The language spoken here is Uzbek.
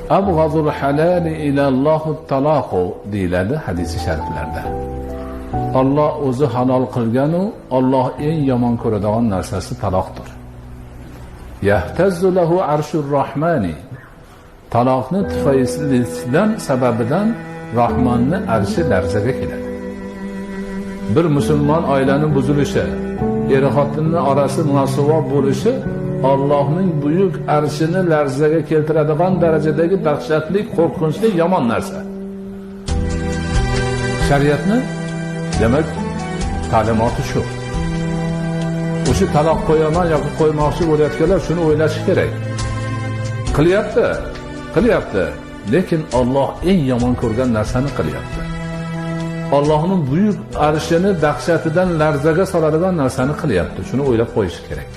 Abg'azul halali ilallohu talaqu deyiladi hadisi shariflarda. Alloh o'zi halol qilgan u Alloh eng yomon ko'radigan narsasi taloqdir. Yahtazzu lahu arshur rahmani. Taloqni tufaylidan sababidan Rahmonning arshi larzaga keladi. Bir musulmon oilaning buzilishi, er xotinning orasi munosabat bo'lishi Allohning buyuk arshini larzaga keltiradigan darajadagi dahshatli, qo'rqinchli, yomon narsa. Shariatni demak ta'limoti shu. O'sha taloq qo'yaman yoki qo'ymoqchi bo'layotganlar shuni o'ylashi kerak. Qilyapti, lekin Alloh eng yomon ko'rgan narsani qilyapti. Allohning buyuk arshini dahshatidan larzaga soladigan narsani qilyapti. Shuni o'ylab qo'yish kerak.